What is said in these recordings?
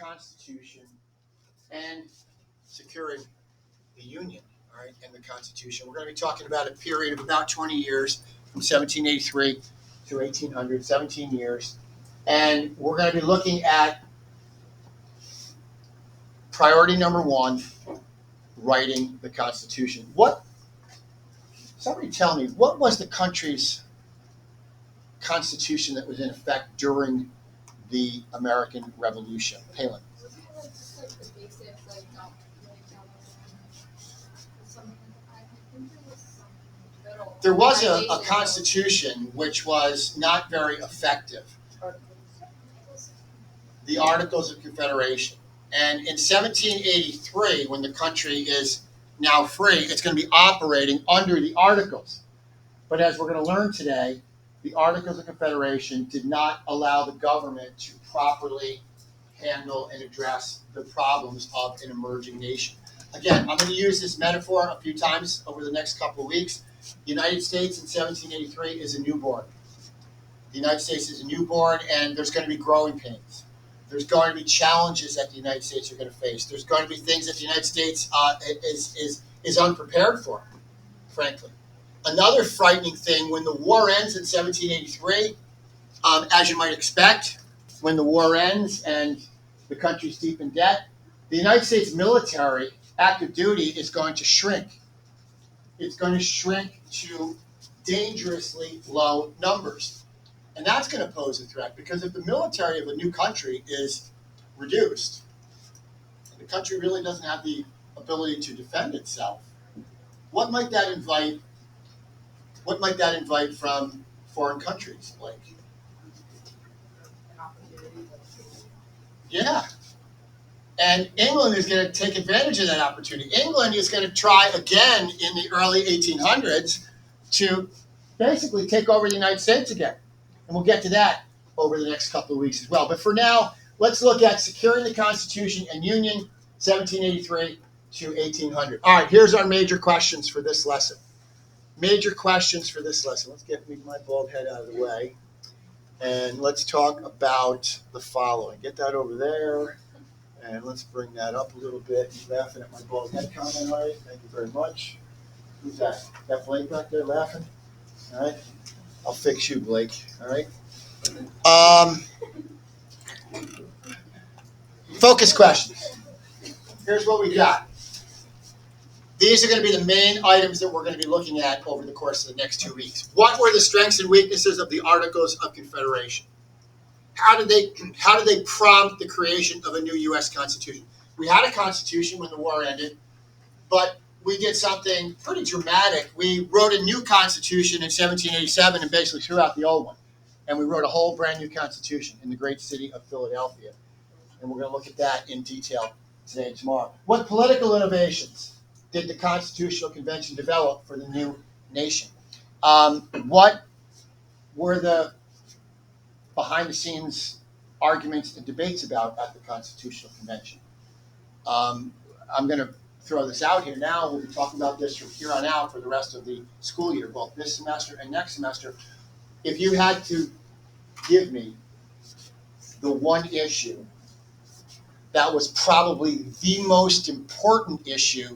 Constitution and securing the Union, all right, and the Constitution. We're going to be talking about a period of about 20 years, from 1783 to 1800, 17 years. And we're going to be looking at priority number one, writing the Constitution. Somebody tell me, what was the country's Constitution that was in effect during the American Revolution? Palin. There was a constitution which was not very effective. The Articles of Confederation. And in 1783, when the country is now free, it's going to be operating under the Articles. But as we're going to learn today, the Articles of Confederation did not allow the government to properly handle and address the problems of an emerging nation. Again, I'm going to use this metaphor a few times over the next couple of weeks. The United States in 1783 is a newborn. The United States is a newborn, and there's going to be growing pains. There's going to be challenges that the United States are going to face. There's going to be things that the United States is unprepared for, frankly. Another frightening thing, when the war ends in 1783, as you might expect, when the war ends and the country's deep in debt, the United States military active duty is going to shrink. It's going to shrink to dangerously low numbers. And that's going to pose a threat, because if the military of a new country is reduced, and the country really doesn't have the ability to defend itself, what might that invite from foreign countries? Like, yeah. And England is going to take advantage of that opportunity. England is going to try again in the early 1800s to basically take over the United States again. And we'll get to that over the next couple of weeks as well. But for now, let's look at securing the Constitution and Union, 1783 to 1800. All right, here's our major questions for this lesson. Major questions for this lesson. Let's get my bald head out of the way. And let's talk about the following. Get that over there. And let's bring that up a little bit. He's laughing at my bald head comment, all right? Thank you very much. Who's that? That Blake back there laughing? All right. I'll fix you, Blake. All right. Focus questions. Here's what we got. These are going to be the main items that we're going to be looking at over the course of the next 2 weeks. What were the strengths and weaknesses of the Articles of Confederation? How did they prompt the creation of a new U.S. Constitution? We had a Constitution when the war ended, but we did something pretty dramatic. We wrote a new Constitution in 1787 and basically threw out the old one. And we wrote a whole brand new Constitution in the great city of Philadelphia. And we're going to look at that in detail today and tomorrow. What political innovations did the Constitutional Convention develop for the new nation? What were the behind-the-scenes arguments and debates about at the Constitutional Convention? I'm going to throw this out here now. We'll be talking about this from here on out for the rest of the school year, both this semester and next semester. If you had to give me the one issue that was probably the most important issue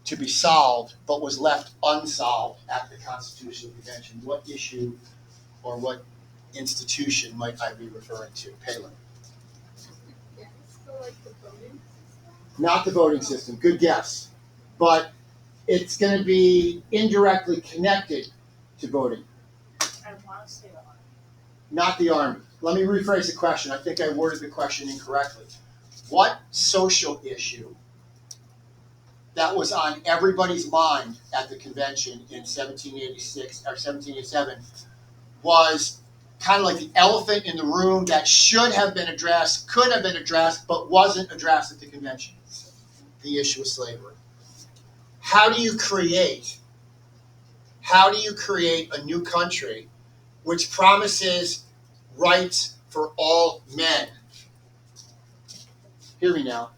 to be solved, but was left unsolved at the Constitutional Convention, what issue or what institution might I be referring to? Palin. Yeah, so like the voting. Not the voting system. Good guess. But it's going to be indirectly connected to voting. I want to say the Army. Not the Army. Let me rephrase the question. I think I worded the question incorrectly. What social issue that was on everybody's mind at the convention in 1786 or 1787 was kind of like the elephant in the room that should have been addressed, could have been addressed, but wasn't addressed at the convention? The issue of slavery. How do you create a new country which promises rights for all men? Hear me now.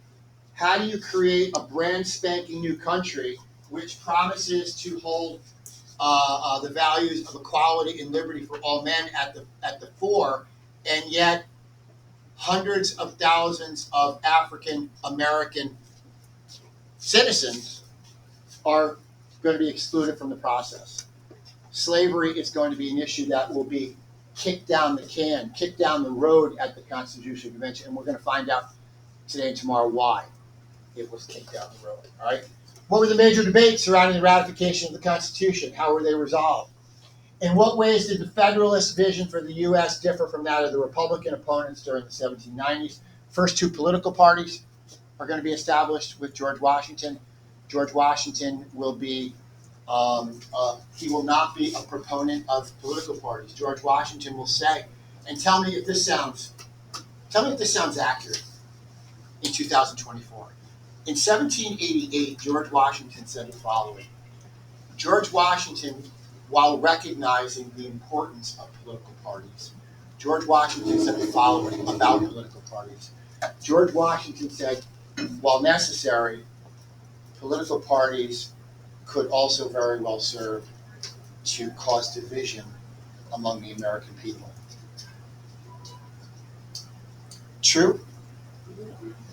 How do you create a brand spanking new country which promises to hold the values of equality and liberty for all men at the fore, and yet hundreds of thousands of African American citizens are going to be excluded from the process. Slavery is going to be an issue that will be kicked down the road at the Constitutional Convention, and we're going to find out today and tomorrow why it was kicked down the road. All right. What were the major debates surrounding the ratification of the Constitution? How were they resolved? In what ways did the Federalist vision for the U.S. differ from that of the Republican opponents during the 1790s? First two political parties are going to be established with George Washington. George Washington will be, he will not be a proponent of political parties. George Washington will say, and tell me if this sounds accurate in 2024. In 1788, George Washington said the following. George Washington, while recognizing the importance of political parties, George Washington said the following about political parties. George Washington said, while necessary, political parties could also very well serve to cause division among the American people. True?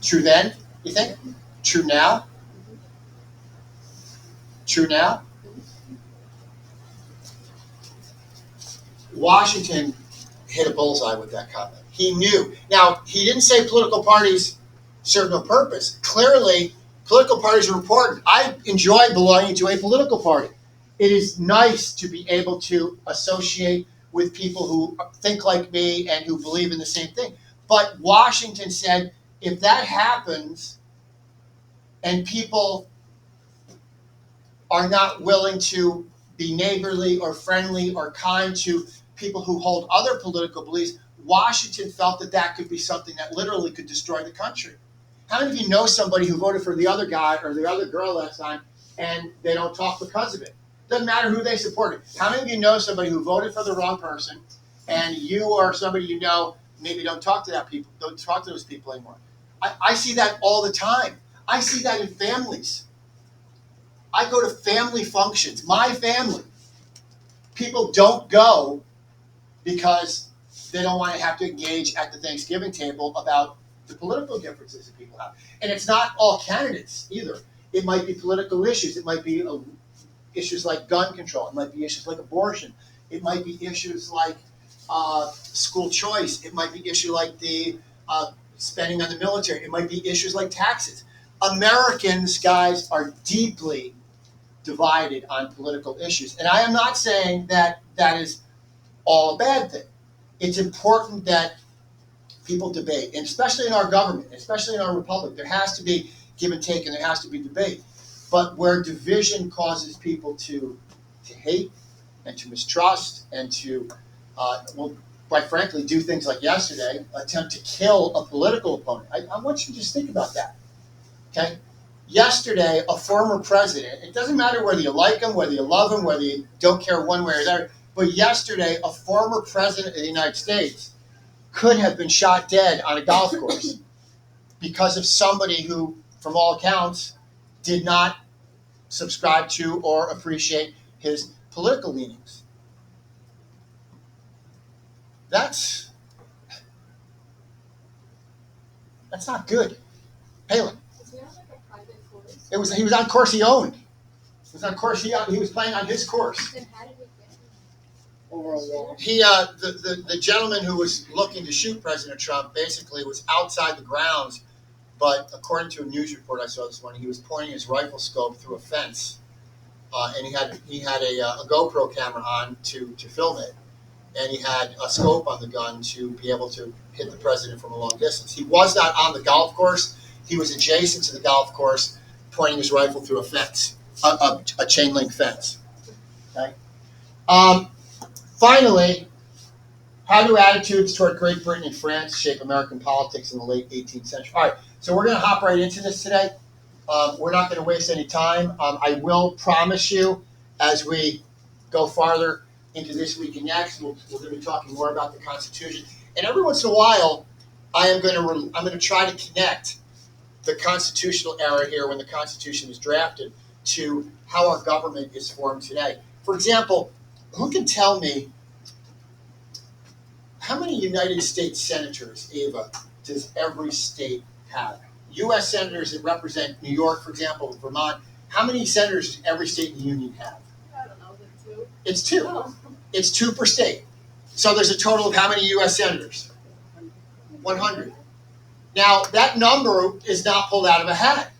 True then, you think? True now? True now? Washington hit a bullseye with that comment. He knew. Now, he didn't say political parties serve no purpose. Clearly, political parties are important. I enjoy belonging to a political party. It is nice to be able to associate with people who think like me and who believe in the same thing. But Washington said, if that happens and people are not willing to be neighborly or friendly or kind to people who hold other political beliefs, Washington felt that that could be something that literally could destroy the country. How many of you know somebody who voted for the other guy or the other girl last time and they don't talk because of it? Doesn't matter who they supported. How many of you know somebody who voted for the wrong person and you or somebody you know maybe don't talk to those people anymore? I see that all the time. I see that in families. I go to family functions. My family. People don't go because they don't want to have to engage at the Thanksgiving table about the political differences that people have. And it's not all candidates either. It might be political issues. It might be issues like gun control. It might be issues like abortion. It might be issues like school choice. It might be issues like the spending on the military. It might be issues like taxes. Americans, guys, are deeply divided on political issues. And I am not saying that that is all a bad thing. It's important that people debate, and especially in our government, especially in our republic, there has to be give and take and there has to be debate. But where division causes people to hate and to mistrust and to, quite frankly, do things like yesterday, attempt to kill a political opponent. I want you to just think about that, okay? Yesterday, a former president, it doesn't matter whether you like him, whether you love him, whether you don't care one way or the other, but yesterday, a former president of the United States could have been shot dead on a golf course because of somebody who, from all accounts, did not subscribe to or appreciate his political leanings. That's not good. Palin. Was he on like a private course? He was on course he owned. It was on course he was playing on his course. Then how did he get Over a wall. He the gentleman who was looking to shoot President Trump basically was outside the grounds, but according to a news report I saw this morning, he was pointing his rifle scope through a fence, and he had a GoPro camera on to film it, and he had a scope on the gun to be able to hit the president from a long distance. He was not on the golf course; he was adjacent to the golf course, pointing his rifle through a fence, a chain link fence. Okay. Finally, how do attitudes toward Great Britain and France shape American politics in the late 18th century? All right, so we're going to hop right into this today. We're not going to waste any time. I will promise you, as we go farther into this week and next, we're going to be talking more about the Constitution. And every once in a while, I'm going to try to connect the constitutional era here, when the Constitution was drafted, to how our government is formed today. For example, who can tell me how many United States senators, Ava, does every state have? U.S. senators that represent New York, for example, Vermont, how many senators does every state in the union have? I don't know, the two. It's two. Oh. It's two per state. So there's a total of how many U.S. senators? 100. Now, that number is not pulled out of a hat.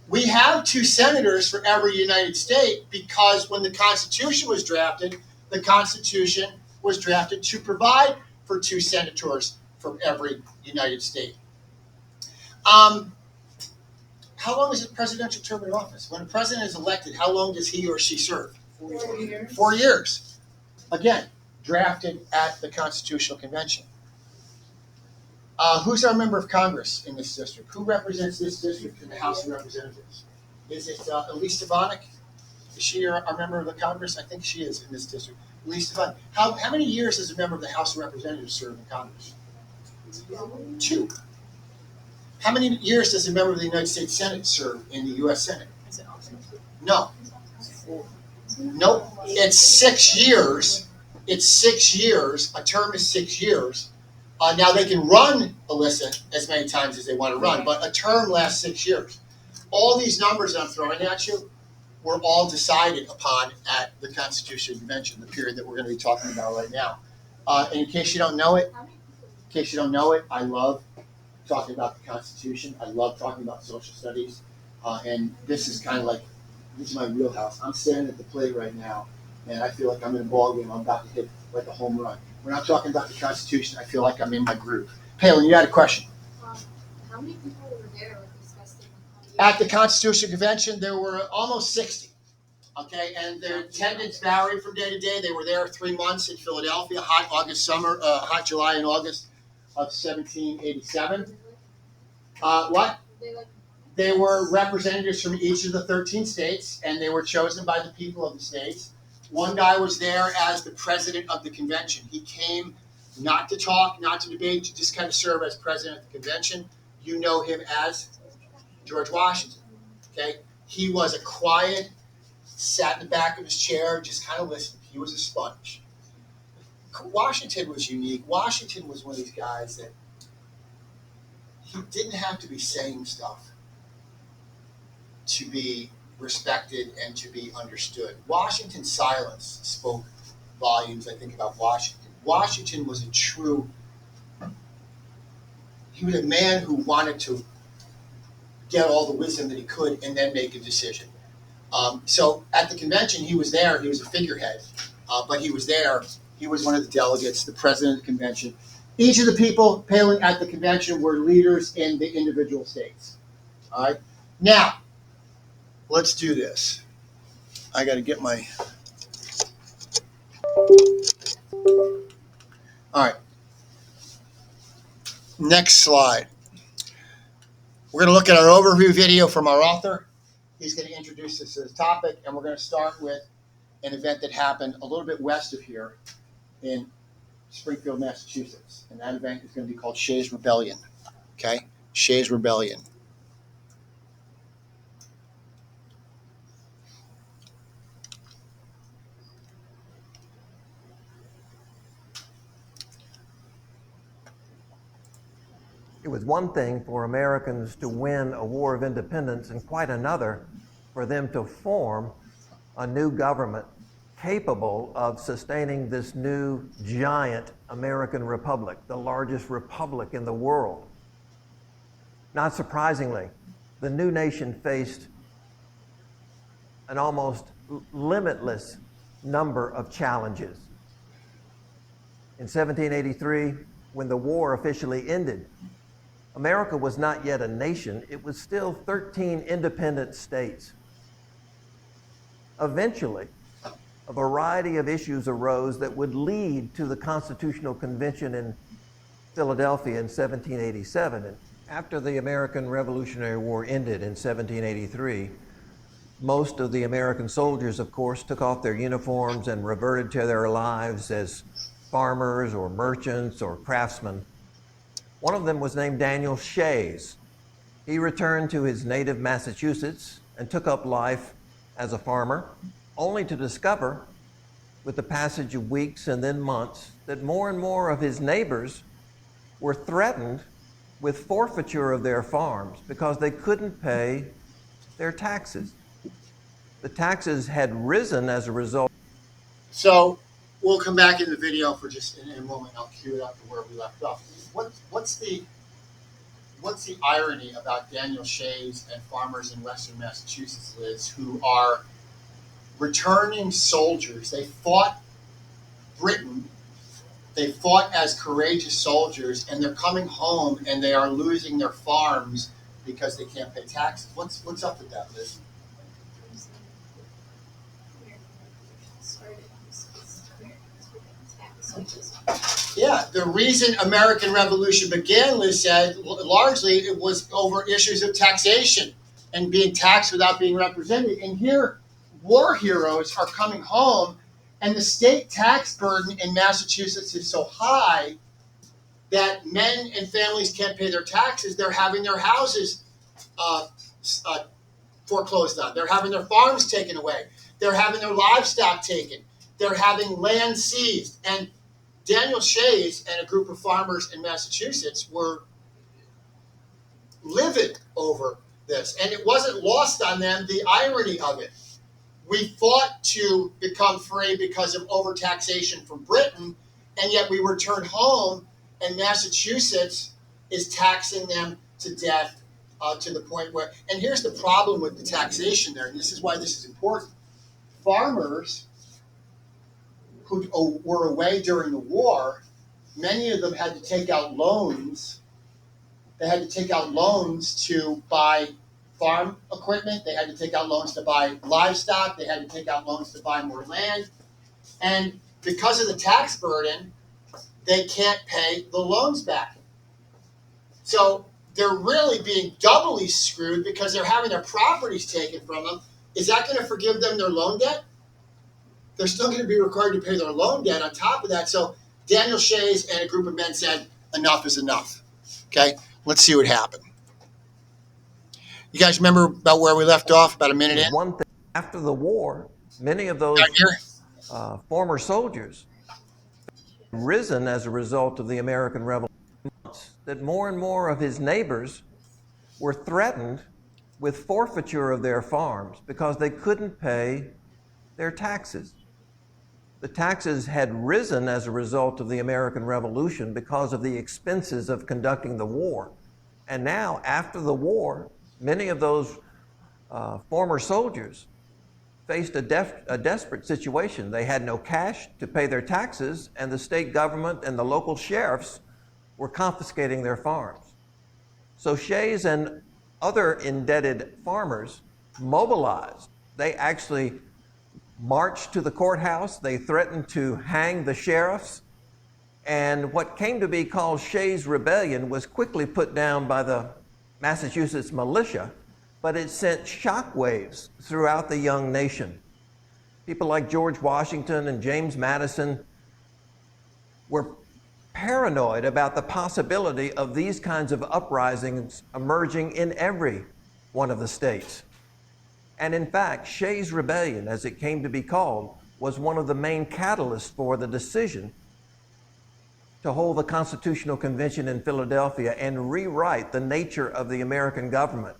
We have two senators for every United States because when the Constitution was drafted, the Constitution was drafted to provide for two senators from every United States. How long is a presidential term in office? When a president is elected, how long does he or she serve? 4 years. 4 years. Again, drafted at the Constitutional Convention. Who's our member of Congress in this district? Who represents this district in the House of Representatives? Is it Elise Stefanik? Is she our member of the Congress? I think she is in this district. Elise Stefanik. How many years does a member of the House of Representatives serve in Congress? 2. How many years does a member of the United States Senate serve in the U.S. Senate? No. Nope. It's 6 years. It's 6 years. A term is 6 years. Now they can run, Alyssa, as many times as they want to run, but a term lasts 6 years. All these numbers I'm throwing at you were all decided upon at the Constitutional Convention, the period that we're going to be talking about right now. And in case you don't know it, I love talking about the Constitution. I love talking about social studies. And this is kind of like, this is my wheelhouse. I'm standing at the plate right now, and I feel like I'm in a ball game. I'm about to hit like a home run. When I'm talking about the Constitution, I feel like I'm in my groove. Palin, you had a question. How many people were there discussing? At the Constitutional Convention, there were almost 60. Okay, and their attendance varied from day to day. They were there 3 months in Philadelphia, hot July and August of 1787. What? They were representatives from each of the 13 states, and they were chosen by the people of the states. One guy was there as the president of the convention. He came not to talk, not to debate, to just kind of serve as president of the convention. You know him as George Washington. Okay, he was a quiet, sat in the back of his chair, just kind of listened. He was a sponge. Washington was unique. Washington was one of these guys that he didn't have to be saying stuff to be respected and to be understood. Washington's silence spoke volumes, I think, about Washington. Washington was he was a man who wanted to get all the wisdom that he could and then make a decision. So at the convention, he was there. He was a figurehead, but he was there. He was one of the delegates, the president of the convention. Each of the people Palin at the convention were leaders in the individual states. All right. Now, let's do this. I got to get my. All right. Next slide. We're going to look at our overview video from our author. He's going to introduce us to the topic, and we're going to start with an event that happened a little bit west of here in Springfield, Massachusetts. And that event is going to be called Shays' Rebellion. Okay? Shays' Rebellion. It was one thing for Americans to win a war of independence and quite another for them to form a new government capable of sustaining this new giant American republic, the largest republic in the world. Not surprisingly, the new nation faced an almost limitless number of challenges. In 1783, when the war officially ended, America was not yet a nation. It was still 13 independent states. Eventually, a variety of issues arose that would lead to the Constitutional Convention in Philadelphia in 1787. And after the American Revolutionary War ended in 1783, most of the American soldiers, of course, took off their uniforms and reverted to their lives as farmers or merchants or craftsmen. One of them was named Daniel Shays. He returned to his native Massachusetts and took up life as a farmer, only to discover, with the passage of weeks and then months, that more and more of his neighbors were threatened with forfeiture of their farms because they couldn't pay their taxes. The taxes had risen as a result. So we'll come back in the video for just in a moment. I'll cue it up to where we left off. What's the irony about Daniel Shays and farmers in Western Massachusetts, Liz, who are returning soldiers? They fought Britain. They fought as courageous soldiers, and they're coming home and they are losing their farms because they can't pay taxes. What's up with that, Liz? Yeah, the reason American Revolution began, Liz said, largely it was over issues of taxation and being taxed without being represented. And here, war heroes are coming home, and the state tax burden in Massachusetts is so high that men and families can't pay their taxes. They're having their houses foreclosed on. They're having their farms taken away. They're having their livestock taken. They're having land seized. And Daniel Shays and a group of farmers in Massachusetts were livid over this. And it wasn't lost on them, the irony of it. We fought to become free because of overtaxation from Britain, and yet we return home, and Massachusetts is taxing them to death to the point where, and here's the problem with the taxation there, and this is why this is important. Farmers who were away during the war, many of them had to take out loans. They had to take out loans to buy farm equipment. They had to take out loans to buy livestock. They had to take out loans to buy more land. And because of the tax burden, they can't pay the loans back. So they're really being doubly screwed because they're having their properties taken from them. Is that going to forgive them their loan debt? They're still going to be required to pay their loan debt on top of that. So Daniel Shays and a group of men said, enough is enough. Okay, let's see what happened. You guys remember about where we left off, about a minute in? One thing, after the war, many of those former soldiers risen as a result of the American Revolution, that more and more of his neighbors were threatened with forfeiture of their farms because they couldn't pay their taxes. The taxes had risen as a result of the American Revolution because of the expenses of conducting the war. And now, after the war, many of those former soldiers faced a desperate situation. They had no cash to pay their taxes, and the state government and the local sheriffs were confiscating their farms. So Shays and other indebted farmers mobilized. They actually marched to the courthouse. They threatened to hang the sheriffs. And what came to be called Shays' Rebellion was quickly put down by the Massachusetts militia, but it sent shockwaves throughout the young nation. People like George Washington and James Madison were paranoid about the possibility of these kinds of uprisings emerging in every one of the states. And in fact, Shays' Rebellion, as it came to be called, was one of the main catalysts for the decision to hold the Constitutional Convention in Philadelphia and rewrite the nature of the American government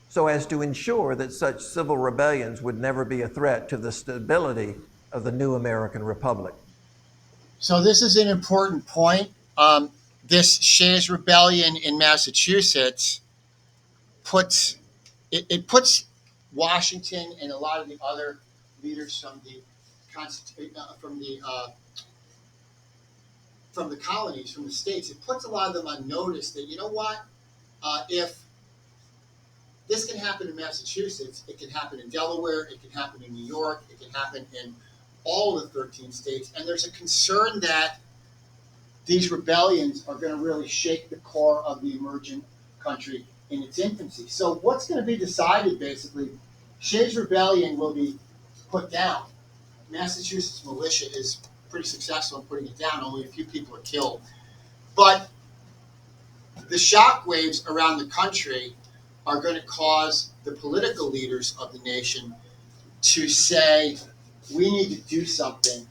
so as to ensure that such civil rebellions would never be a threat to the stability of the new American Republic. So this is an important point. This Shays' Rebellion in Massachusetts puts Washington and a lot of the other leaders from the colonies, from the states, it puts a lot of them on notice that, you know what, if this can happen in Massachusetts, it can happen in Delaware, it can happen in New York, it can happen in all of the 13 states, and there's a concern that these rebellions are going to really shake the core of the emergent country in its infancy. So what's going to be decided, basically, Shays' Rebellion will be put down. Massachusetts militia is pretty successful in putting it down. Only a few people are killed. But the shockwaves around the country are going to cause the political leaders of the nation to say, we need to do something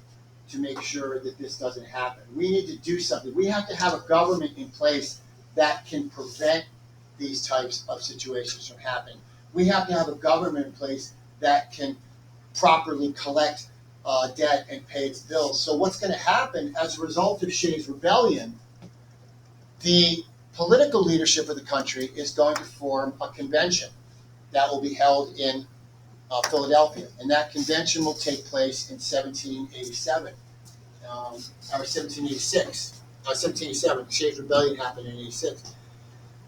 to make sure that this doesn't happen. We need to do something. We have to have a government in place that can prevent these types of situations from happening. We have to have a government in place that can properly collect debt and pay its bills. So what's going to happen as a result of Shays' rebellion, the political leadership of the country is going to form a convention that will be held in Philadelphia. And that convention will take place in 1787, or 1786. 1787, Shays' rebellion happened in 86.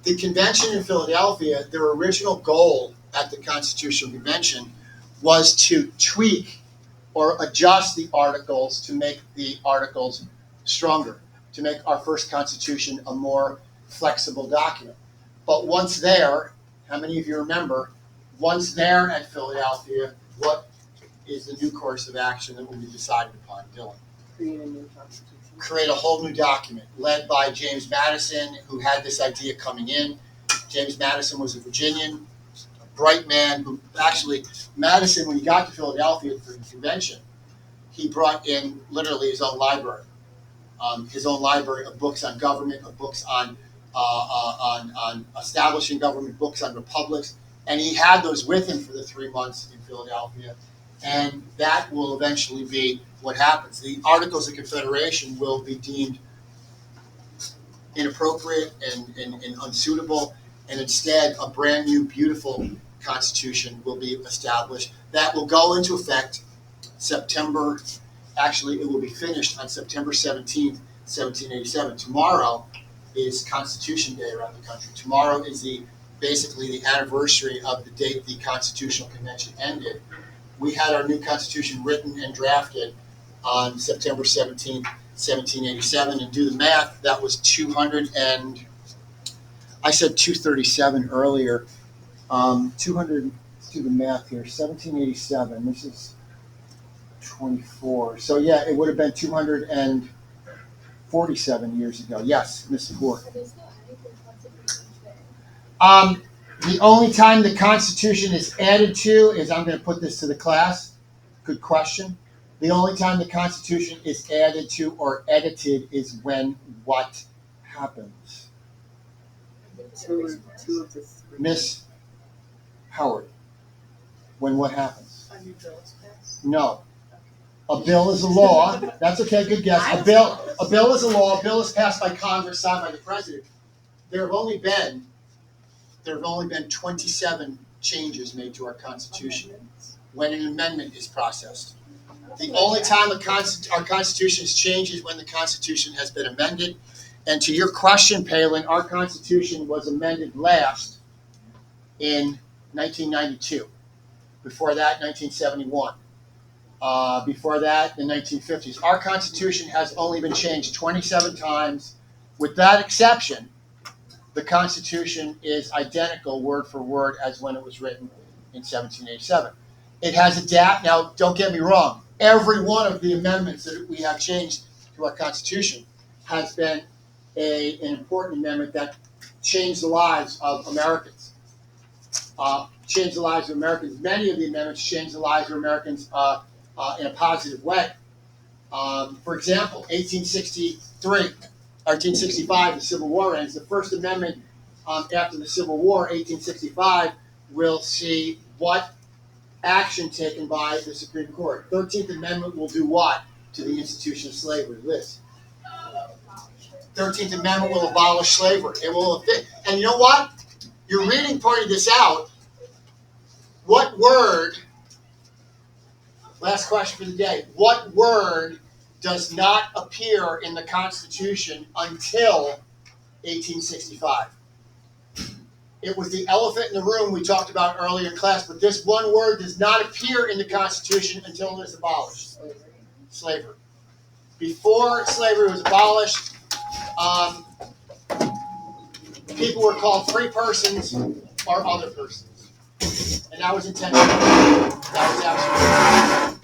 The convention in Philadelphia, their original goal at the Constitutional Convention was to tweak or adjust the articles to make the articles stronger, to make our first Constitution a more flexible document. But once there, how many of you remember, once there at Philadelphia, what is the new course of action that will be decided upon, Dylan? Create a new constitution. Create a whole new document led by James Madison, who had this idea coming in. James Madison was a Virginian, a bright man who actually, Madison, when he got to Philadelphia for the convention, he brought in literally his own library of books on government, of books on establishing government, books on republics, and he had those with him for the 3 months in Philadelphia. And that will eventually be what happens. The Articles of Confederation will be deemed inappropriate and unsuitable, and instead a brand new, beautiful Constitution will be established that will go into effect September, actually it will be finished on September 17th, 1787. Tomorrow is Constitution Day around the country. Tomorrow is basically the anniversary of the date the Constitutional Convention ended. We had our new Constitution written and drafted on September 17th, 1787, and do the math, that was 200 and, I said 237 earlier, 200, let's do the math here, 1787, this is 24, so yeah, it would have been 247 years ago, yes, Mrs. Moore. Are they still adding to the Constitution today? The only time the Constitution is added to is, I'm going to put this to the class, good question. The only time the Constitution is added to or edited is when what happens? I think Two it's of the three. Miss Howard, when what happens? A new bill is passed. No. A bill is a law. That's okay, good guess. A bill is a law. A bill is passed by Congress, signed by the president. There have only been 27 changes made to our Constitution when an amendment is processed. The only time our Constitution is changed is when the Constitution has been amended. And to your question, Palin, our Constitution was amended last in 1992. Before that, 1971. Before that, the 1950s. Our Constitution has only been changed 27 times. With that exception, the Constitution is identical word for word as when it was written in 1787. It has now don't get me wrong, every one of the amendments that we have changed to our Constitution has been an important amendment that changed the lives of Americans. Many of the amendments changed the lives of Americans in a positive way. For example, 1865, the Civil War ends. The First Amendment after the Civil War, 1865, will see what action taken by the Supreme Court. 13th Amendment will do what to the institution of slavery? Liz. 13th Amendment will abolish slavery. It will, and you know what? Your reading pointed this out. What word, last question for the day, what word does not appear in the Constitution until 1865? It was the elephant in the room we talked about earlier in class, but this one word does not appear in the Constitution until it is abolished. Slavery. Before slavery was abolished, people were called free persons or other persons. And that was intentional. That was absolutely